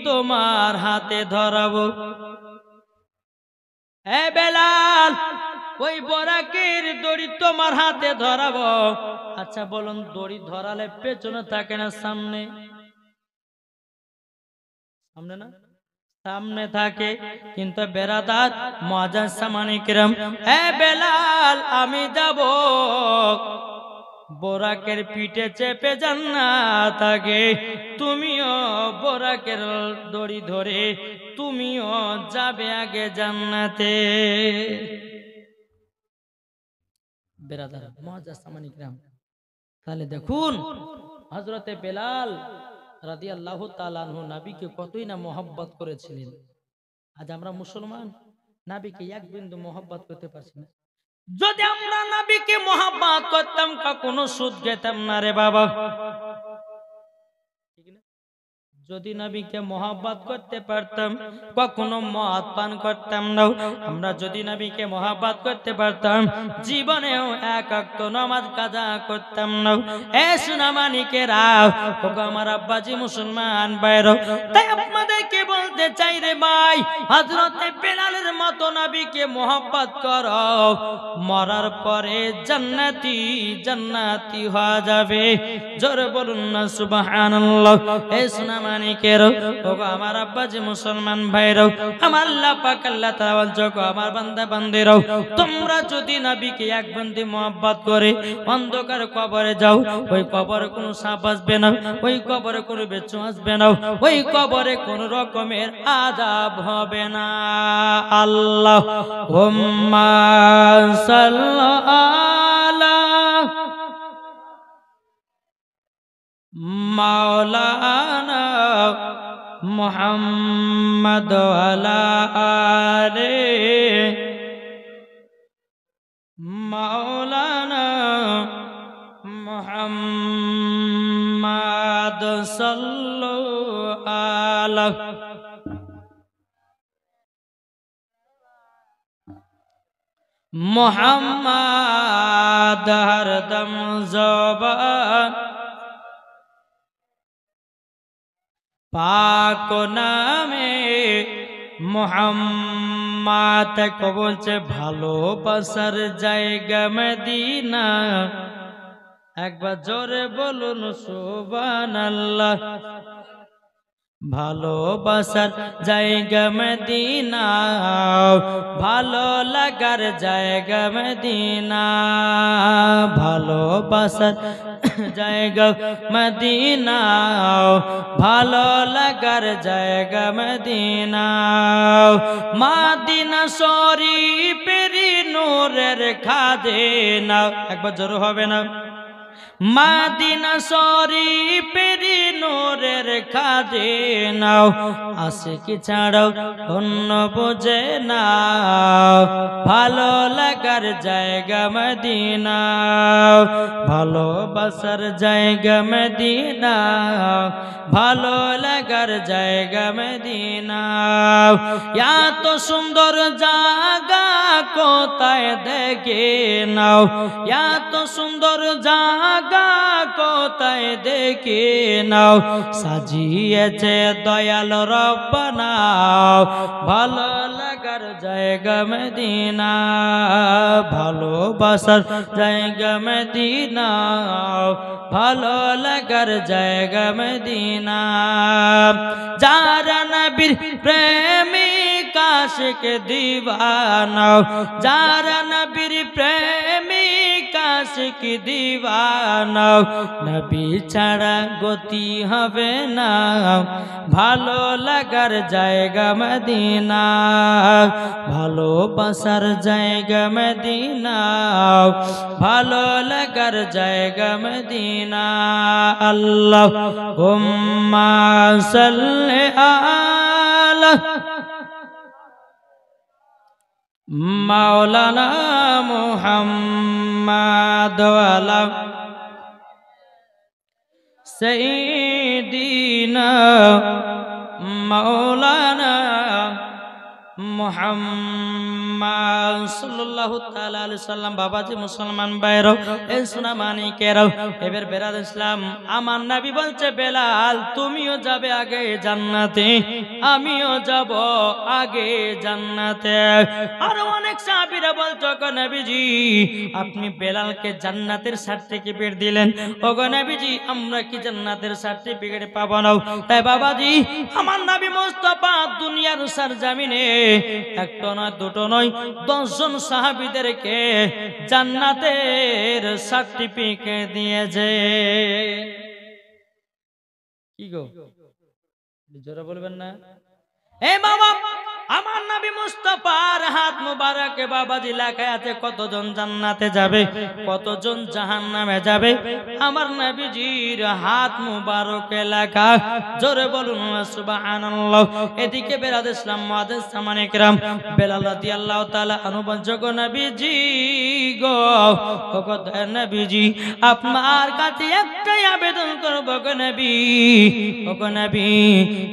Speaker 1: তোমার হাতে ধরাবো। এ বেলাল, ওই বোরাকের দড়ি তোমার হাতে ধরাবো। আচ্ছা বলুন, দড়ি ধরালে পেছনে থাকে না সামনে? সামনে না, সামনে থাকে। কিন্তু বেরাদার মুআজ্জাজ সামানে কিরাম, এ বেলাল, আমি যাব বোরাকের পিঠে চেপে জান্নাত আগে, তুমিও বোরাকের দড়ি ধরে তুমিও যাবে আগে জান্নাতে। বেরাদার মুআজ্জাজ সামানে কিরাম, তাহলে দেখুন হযরতে বেলাল রাদিয়াল্লাহু তাআলা আনহু নবীকে কতই না মহব্বত করেছিলেন। আজ আমরা মুসলমান নবীকে এক বিন্দু মহব্বত করতে পারছি না। যদি আমরা নবীকে মহব্বত করতাম, কখনো সুদ খেতাম না রে বাবা। ঠিক না? যদি নবীকে মহব্বত করতে পারতাম, কখনো মদ পান করতাম না। আমরা যদি নবীকে মহব্বত করতে পারতাম, জীবনেও এক ওয়াক্ত নামাজ কাজা করতাম না। এ সোনামানিকেরা, ওগো আমার আব্বাজি মুসলমান ভাইরা, তাই আপনাদেরকে বলতে চাই রে ভাই, হযরতে বেলালের মতো নবীকে মহব্বত করো, মরার পরে জান্নাতি জান্নাতি হওয়া যাবে। জোরে বলুন না সুবহানাল্লাহ। এ সোনামানিকেরা, ওগো আমার আব্বাজি মুসলমান ভাইরা, আমার আল্লাহ পাক আল্লাহ তাআলা বলছে, ওগো আমার বান্দা বান্দিরা, তোমরা যদি নবীকে এক বন্দি মহব্বত করে অন্ধকার কবরে যাও, ওই কবরে কোনো সাপ আসবে না, ওই কবরে কোনো বিচ্ছু আসবে না, ওই কবরে কোনো রকমের আযাব হবে না। আল্লাহুম্মা সাল্লি আলা মাওলানা মুহাম্মদ ওয়ালা আলে মাওলানা মুহাম্মদ সাল্লাল্লাহু আলাইহি মুহাম্মদ হরদম জবান পাক নামে মুহাম্মদ को বলছে ভালোবাসার জায়গা মদিনা। একবার জোরে বলুন সুবহানাল্লাহ। ভালোবাসার জায়গা মদিনা, ভালো লাগার জায়গা মদিনা, ভালোবাসার জায়গা মদিনা, ভালো লাগার জায়গা মদিনা। মদিনা শরীফের নূরের খাদেনা। একবার জোরে হবে না? মদিনা শরীফের নূরের খাদেনা, আশিকি ছাড়াও অন্য বোঝে না, ভালো লাগার জায়গা মদিনা, ভালোবাসার জায়গা মদিনা, ভালো লাগার জায়গা মদিনা। এত সুন্দর জায়গা কোথায় দেখে নাও, এত সুন্দর জায়গা কোথায় দেখে নাও, সাজিয়েছে দয়াল রব্বানা, ভালো লাগার জায়গা মদিনা, ভালোবাসার জায়গা মদিনা, ভালো লাগার জায়গা মদিনা। যারা নবীর প্রেমিক আশিক দিওয়ানা, যারা নবীর প্রেমিক আশিক দিওয়ানা, নবী ছাড়া গতি হবে না, ভালো লাগার জায়গা মদিনা, ভালোবাসার জায়গা মদিনা, ভালো লাগার জায়গা মদিনা। আল্লাহুম্মা সাল্লি আলা মাওলানা মুহাম্মাদ ওয়ালা সাইয়্যিদিনা মাওলানা মুহাম্মদ সাল্লাল্লাহু তাআলা আলাইহি সাল্লাম। বাবাজি মুসলমান ভাইরা, এই সোনা মানিকেরা, এবার বেরাদ ইসলাম, আমার নবী বলছে বেলাল তুমিও যাবে আগে জান্নাতে, আমিও যাব আগে জান্নাতে। আর অনেক সাহাবীরা বলতো গো নবীজি আপনি বেলালকে জান্নাতের সার্টিফিকেট দিলেন, ও গো নবীজি আমরা কি জান্নাতের সার্টিফিকেট পাবো না? তাই বাবাজি আমার নবী মুস্তাফা দুনিয়ার সরজমিনে একটা নয় দুটো নয় 10 জন সাহাবীদেরকে জান্নাতের সার্টিফিকেট দিয়েছে। কি গো জোরে বলবেন না? এ বাবা আমার নবী মুস্তাফার হাত মুবারকে বাবাজি লেখা আছে কতজন জান্নাতে যাবে, কতজন জাহান্নামে যাবে। আমার নবীজির হাত মুবারকে লেখা, জোরে বলুন সুবহানাল্লাহ। এদিকে বেরাদ ইসলাম মুআজ্জিজ সামানে کرام বেলাল রাদিয়াল্লাহু তাআলা আনহু বলছে গো নবীজি গো, ও গো নবীজি আপনার কাছে একটাই আবেদন করব গো নবী, ও গো নবী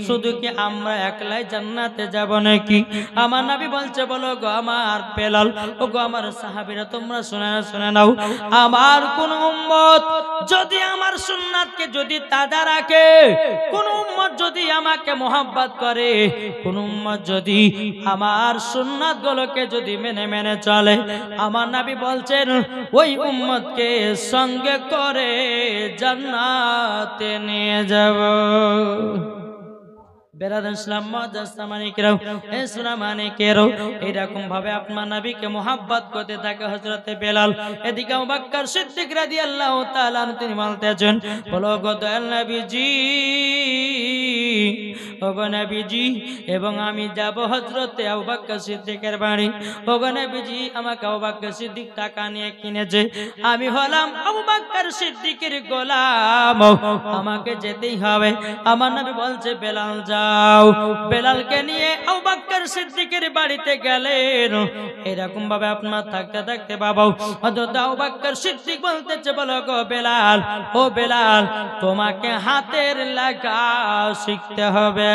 Speaker 1: শুধু কি আমরা একলাই জান্নাতে যাব নাকি? আমার নবী বলছে বলো গো আমার বেলাল, ও গো আমার সাহাবীরা তোমরা শুনে নাও, আমার কোন উম্মত যদি আমার সুন্নাতকে যদি তাজা রাখে, কোন উম্মত যদি আমাকে মোহাব্বত করে, কোন উম্মত যদি আমার সুন্নাতগুলোকে যদি মেনে চলে, আমার নবী বলছেন ওই উম্মতকে সঙ্গে করে জান্নাতে নিয়ে যাব। বেরাদার ইসলাম মুআজ্জিজ সামানিকেরাও, এই সোনা মানিকেরাও, এরকম ভাবে আপনার নবীকে মোহাব্বত করতে থাকে হযরতে বেলাল। এদিকে আবু বকর সিদ্দিক রাদিয়াল্লাহু তাআলা আনহু তিনি বলতেছেন বলো গো দয়াল নবীজি, ও গো নবীজি এবং আমি যাব হযরতে আবু বকর সিদ্দিকের বাড়ি। ও গো নবীজি আমাকে আবু বকর সিদ্দিক টাকা নিয়ে কিনেছে, আমি হলাম আবু বকর সিদ্দিকের গোলাম, আমাকে যেতেই হবে। আমার নবী বলছে বেলাল যাও। বেলালকে নিয়ে আবু বকর সিদ্দিকের বাড়িতে গেলেন। এরকম ভাবে আপনার থাকতে থাকতে বাবা হযরত আবু বকর সিদ্দিক বলতেছে বলো গো বেলাল, ও বেলাল তোমাকে হাতের লেখা শিখতে হবে।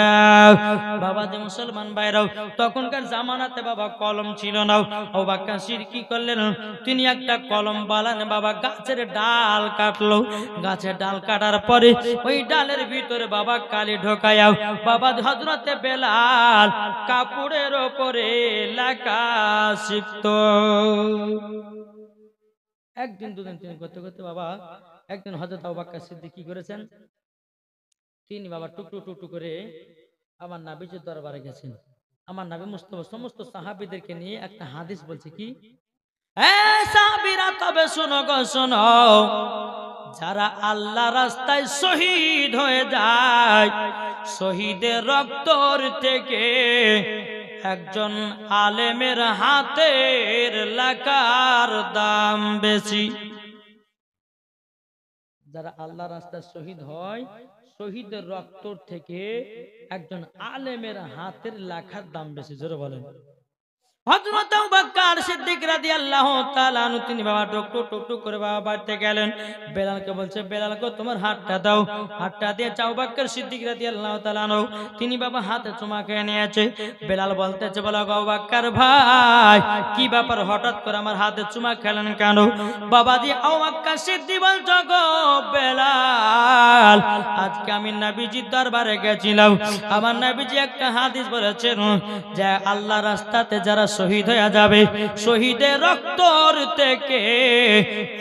Speaker 1: বাবা যে মুসলমান ভাইরাও, তখনকার জামানাতে বাবা কলম ছিল না। আবু বকর সিদ্দিক কি করলেন, তিনি একটা কলম বানালেন, বাবা গাছের ডাল কাটলো। গাছের ডাল কাটার পরে ওই ডালের ভিতরে বাবা কালি ঢোকায়া বাবা হযরতে বেলাল কাপড়ের উপরে লেখা শিখতো। একদিন দুদিন তিনি করতে করতে বাবা একদিন হযরত আবু বকর সিদ্দিক কি করেছেন, তিনি বাবা টুকরো টুকরো করে আমার নবীজির দরবারে গেছেন। আমার নবী মুস্তাফা সমস্ত সাহাবীদেরকে নিয়ে একটা হাদিস বলছে কি, এ সাহাবীরা তবে শোনো গো শোনো, যারা আল্লাহ রাস্তায় শহীদ হয়ে যায়, শহীদের রক্তর থেকে একজন আলেমের হাতের লেখার দাম বেশি। যারা আল্লাহ রাস্তায় শহীদ হয়, শহীদের রক্তর থেকে একজন আলেমের হাতের লেখার দাম বেশি। জোরে বলেন। হযরত আবু বকর সিদ্দিক রাদিয়াল্লাহু তাআলা আনহু তিনি বাবা টুকটুক করে বাবা বাড়িতে গেলেন। বেলালকে বলছে বেলাল গো তোমার হাতটা দাও। হাতটা দিয়ে আবু বকর সিদ্দিক রাদিয়াল্লাহু তাআলা আনহু তিনি বাবা হাতে চুমা খেয়ে নিয়েছে। বেলাল বলতেছে বলো গো আবু বকর ভাই কি ব্যাপার, হঠাৎ করে আমার হাতে চুমা খেলেন কেন? বাবা দিয়ে আবু বকর সিদ্দিক বলছো গো বেলাল আজকে আমি নবীজির দরবারে গেছিলাম, আমার নবীজি একটা হাদিস বলেছেন যে আল্লাহ রাস্তাতে যারা শহীদ হয়ে যাবে, শহীদের রক্তর থেকে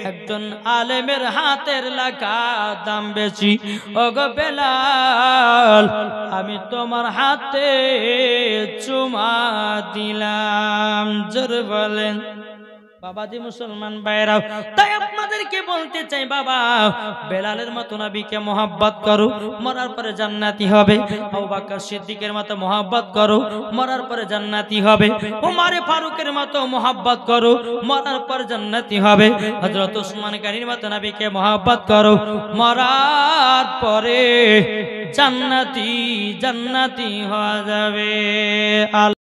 Speaker 1: একজন আলেমের হাতের লেখা দাম বেশি। ওগো বেলাল আমি তোমার হাতে চুমা দিলাম। জোরে বলেন। বাবাজি মুসলমান ভাইরা, তাই আপনাদের তোমাদেরকে বলতে চাই বাবা, বেলালের মতো নবীকে মহব্বত করো, মরার পরে জান্নাতি হবে। আবু বকর সিদ্দিকের মতো মহব্বত করো, মরার পরে জান্নাতি হবে। উমর ফারুকের মতো মহব্বত করো, মরার পর জান্নাতি হবে। হযরত উসমান গনির মতো নবীকে মহব্বত করো, মরার পরে জান্নাতি জান্নাতি হয়ে যাবে।